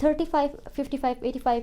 35 55 85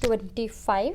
25۔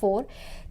4۔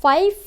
5